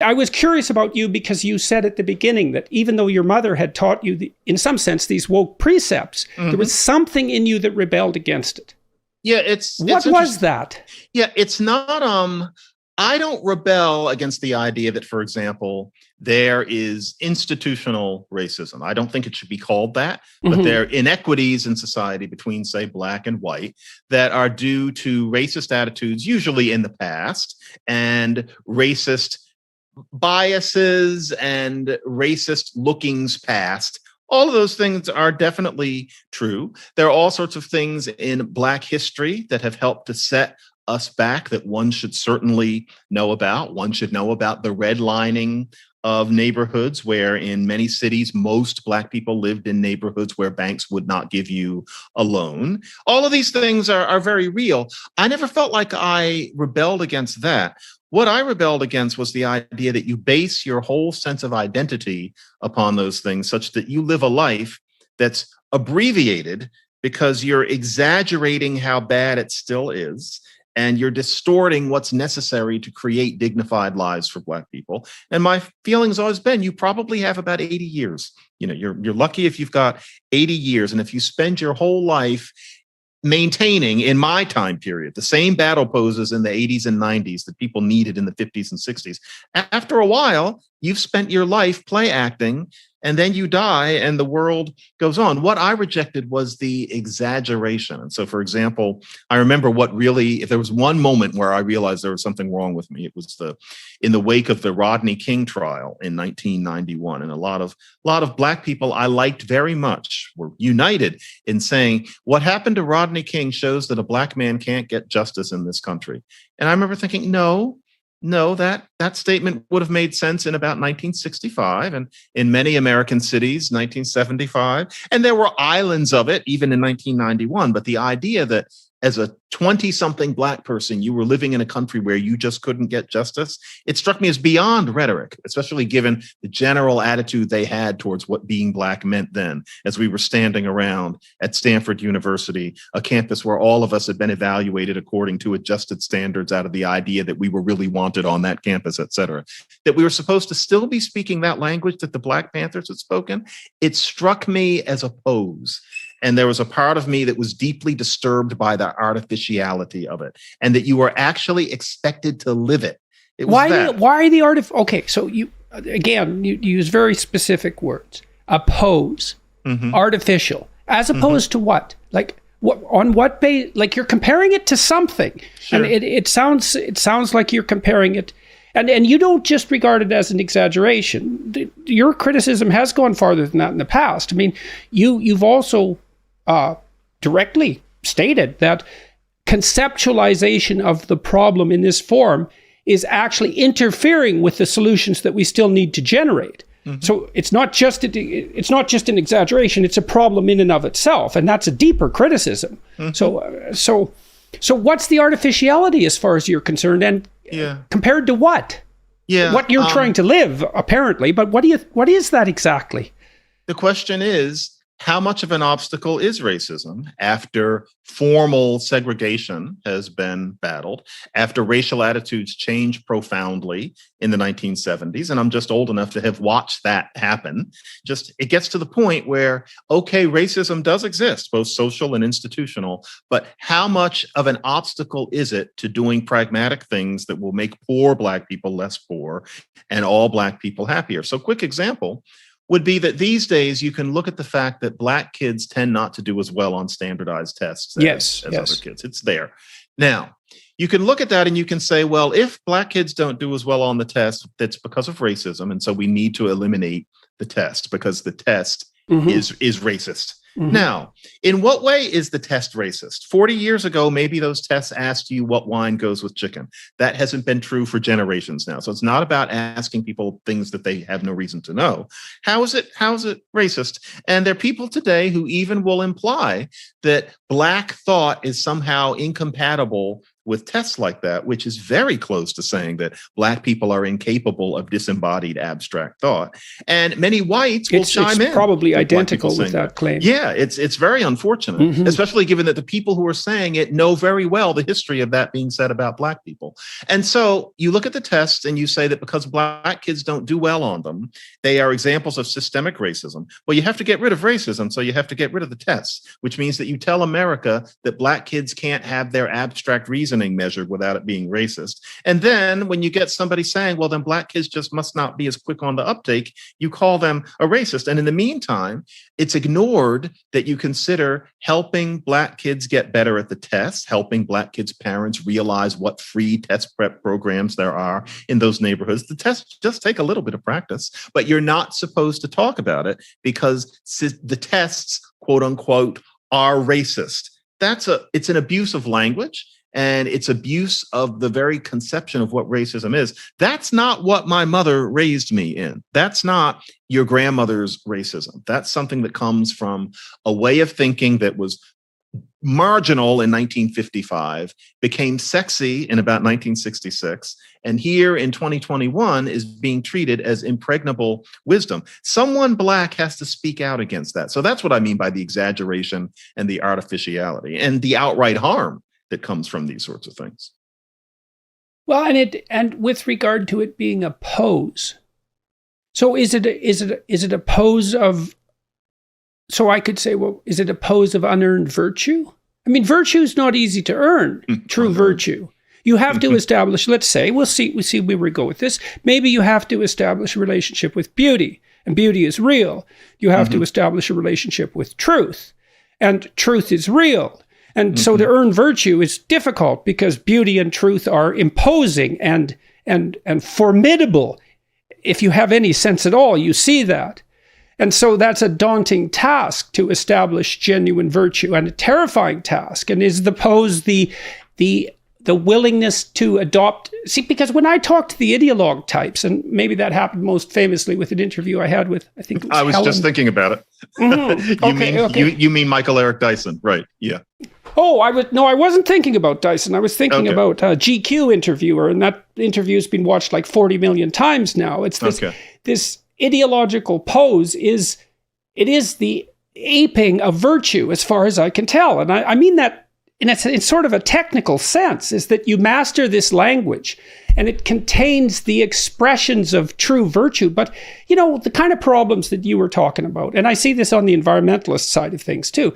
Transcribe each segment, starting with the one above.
I was curious about you because you said at the beginning that even though your mother had taught you, in some sense, these woke precepts, there was something in you that rebelled against it. Yeah, what was that? Yeah, it's not. I don't rebel against the idea that, for example, there is institutional racism. I don't think it should be called that, but there are inequities in society between, say, black and white that are due to racist attitudes, usually in the past, and racist biases and racist lookings past. All of those things are definitely true. There are all sorts of things in Black history that have helped to set us back that one should certainly know about. One should know about the redlining of neighborhoods where in many cities, most Black people lived in neighborhoods where banks would not give you a loan. All of these things are very real. I never felt like I rebelled against that. What I rebelled against was the idea that you base your whole sense of identity upon those things such that you live a life that's abbreviated because you're exaggerating how bad it still is. And you're distorting what's necessary to create dignified lives for Black people. And my feeling has always been, you probably have about 80 years. You know, you're lucky if you've got 80 years. And if you spend your whole life maintaining, in my time period, the same battle poses in the 80s and 90s that people needed in the 50s and 60s, after a while, you've spent your life play acting, and then you die and the world goes on. What I rejected was the exaggeration. And so, for example, I remember if there was one moment where I realized there was something wrong with me, it was in the wake of the Rodney King trial in 1991. And a lot of Black people I liked very much were united in saying, what happened to Rodney King shows that a Black man can't get justice in this country. And I remember thinking, no, that statement would have made sense in about 1965 and in many American cities, 1975. And there were islands of it even in 1991. But the idea that as a 20-something Black person, you were living in a country where you just couldn't get justice, it struck me as beyond rhetoric, especially given the general attitude they had towards what being Black meant then, as we were standing around at Stanford University, a campus where all of us had been evaluated according to adjusted standards out of the idea that we were really wanted on that campus, et cetera, that we were supposed to still be speaking that language that the Black Panthers had spoken. It struck me as a pose. And there was a part of me that was deeply disturbed by the artificiality of it, and that you were actually expected to live it. Why the okay, so you use very specific words. Oppose, artificial, as opposed to what? Like what? On what base? Like you're comparing it to something, Sure. And it sounds like you're comparing it. And you don't just regard it as an exaggeration. Your criticism has gone farther than that in the past. I mean, you've also directly stated that conceptualization of the problem in this form is actually interfering with the solutions that we still need to generate. So it's not just an exaggeration; it's a problem in and of itself, and that's a deeper criticism. So what's the artificiality as far as you're concerned, and compared to what? What you're trying to live, apparently, but what is that exactly? The question is, how much of an obstacle is racism after formal segregation has been battled, after racial attitudes changed profoundly in the 1970s? And I'm just old enough to have watched that happen. It gets to the point where, okay, racism does exist, both social and institutional, but how much of an obstacle is it to doing pragmatic things that will make poor Black people less poor and all Black people happier? So quick example would be that these days you can look at the fact that Black kids tend not to do as well on standardized tests as other kids. It's there. Now, you can look at that and you can say, well, if Black kids don't do as well on the test, that's because of racism. And so we need to eliminate the test because the test is racist. Now, in what way is the test racist? 40 years ago, maybe those tests asked you what wine goes with chicken. That hasn't been true for generations now. So it's not about asking people things that they have no reason to know. How is it racist? And there are people today who even will imply that Black thought is somehow incompatible with tests like that, which is very close to saying that Black people are incapable of disembodied abstract thought. And many whites will chime in. It's probably identical with that claim. Yeah, it's very unfortunate, especially given that the people who are saying it know very well the history of that being said about Black people. And so you look at the tests and you say that because Black kids don't do well on them, they are examples of systemic racism. Well, you have to get rid of racism, so you have to get rid of the tests, which means that you tell America that Black kids can't have their abstract reasoning measured without it being racist. And then when you get somebody saying, well, then Black kids just must not be as quick on the uptake, you call them a racist. And in the meantime, it's ignored that you consider helping Black kids get better at the tests, helping Black kids' parents realize what free test prep programs there are in those neighborhoods. The tests just take a little bit of practice, but you're not supposed to talk about it because the tests, quote unquote, are racist. It's an abuse of language. And it's abuse of the very conception of what racism is. That's not what my mother raised me in. That's not your grandmother's racism. That's something that comes from a way of thinking that was marginal in 1955, became sexy in about 1966, and here in 2021 is being treated as impregnable wisdom. Someone Black has to speak out against that. So that's what I mean by the exaggeration and the artificiality and the outright harm that comes from these sorts of things. Well, and with regard to it being a pose, so is it a pose of? So I could say, well, is it a pose of unearned virtue? I mean, virtue is not easy to earn. True virtue, you have to establish. Let's say we see where we go with this. Maybe you have to establish a relationship with beauty, and beauty is real. You have to establish a relationship with truth, and truth is real. And so to earn virtue is difficult because beauty and truth are imposing and formidable. If you have any sense at all, you see that. And so that's a daunting task to establish genuine virtue, and a terrifying task. And is the pose the willingness to adopt? See, because when I talk to the ideologue types, and maybe that happened most famously with an interview I had with, I think it was Helen. Just thinking about it. You mean Michael Eric Dyson, right? Yeah. Oh, I wasn't thinking about Dyson. I was thinking about a GQ interviewer, and that interview's been watched like 40 million times now. It's this ideological pose is the aping of virtue, as far as I can tell. And I mean that in sort of a technical sense, is that you master this language and it contains the expressions of true virtue. But, the kind of problems that you were talking about, and I see this on the environmentalist side of things too.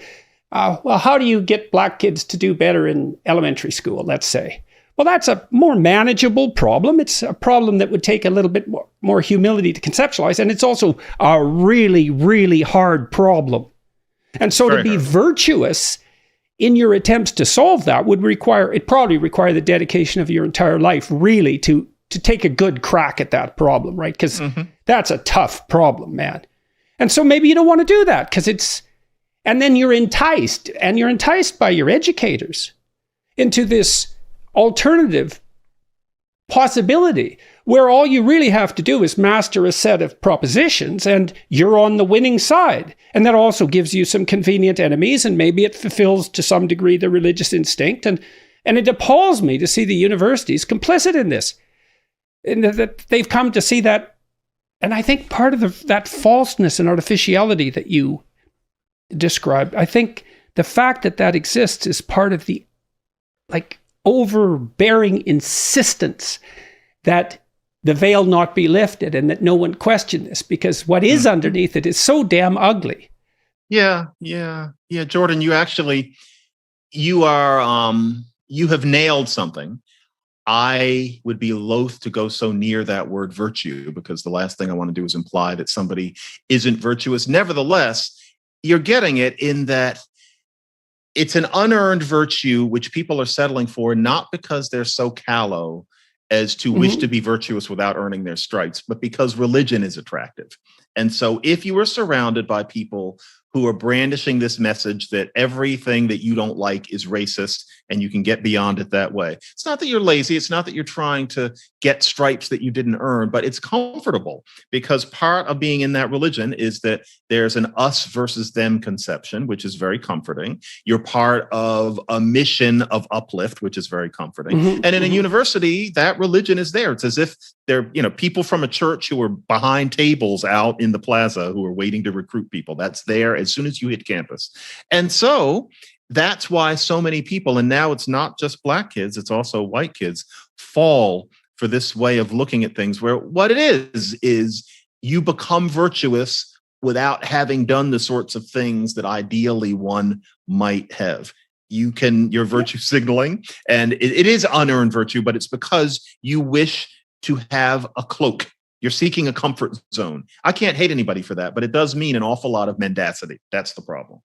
Well, how do you get Black kids to do better in elementary school, let's say? Well, that's a more manageable problem. It's a problem that would take a little bit more humility to conceptualize. And it's also a really, really hard problem. And so to be virtuous in your attempts to solve that would probably require the dedication of your entire life, really, to take a good crack at that problem, right? Because that's a tough problem, man. And so maybe you don't want to do that because and then you're enticed by your educators into this alternative possibility where all you really have to do is master a set of propositions and you're on the winning side. And that also gives you some convenient enemies, and maybe it fulfills to some degree the religious instinct. And it appalls me to see the universities complicit in this, and that they've come to see that. And I think part of that falseness and artificiality that you described, I think the fact that exists is part of the overbearing insistence that the veil not be lifted and that no one question this, because what is underneath it is so damn ugly. Yeah. Jordan, you have nailed something. I would be loath to go so near that word virtue, because the last thing I want to do is imply that somebody isn't virtuous. Nevertheless, you're getting it in that it's an unearned virtue which people are settling for, not because they're so callow as to wish to be virtuous without earning their stripes, but because religion is attractive. And so if you are surrounded by people who are brandishing this message that everything that you don't like is racist and you can get beyond it that way. It's not that you're lazy. It's not that you're trying to get stripes that you didn't earn, but it's comfortable because part of being in that religion is that there's an us versus them conception, which is very comforting. You're part of a mission of uplift, which is very comforting. And in a university, that religion is there. It's as if they're, people from a church who are behind tables out in the plaza who are waiting to recruit people. That's there as soon as you hit campus. And so that's why so many people, and now it's not just Black kids, it's also white kids, fall for this way of looking at things where what it is you become virtuous without having done the sorts of things that ideally one might have. You're virtue signaling, and it is unearned virtue, but it's because you wish to have a cloak. You're seeking a comfort zone. I can't hate anybody for that, but it does mean an awful lot of mendacity. That's the problem.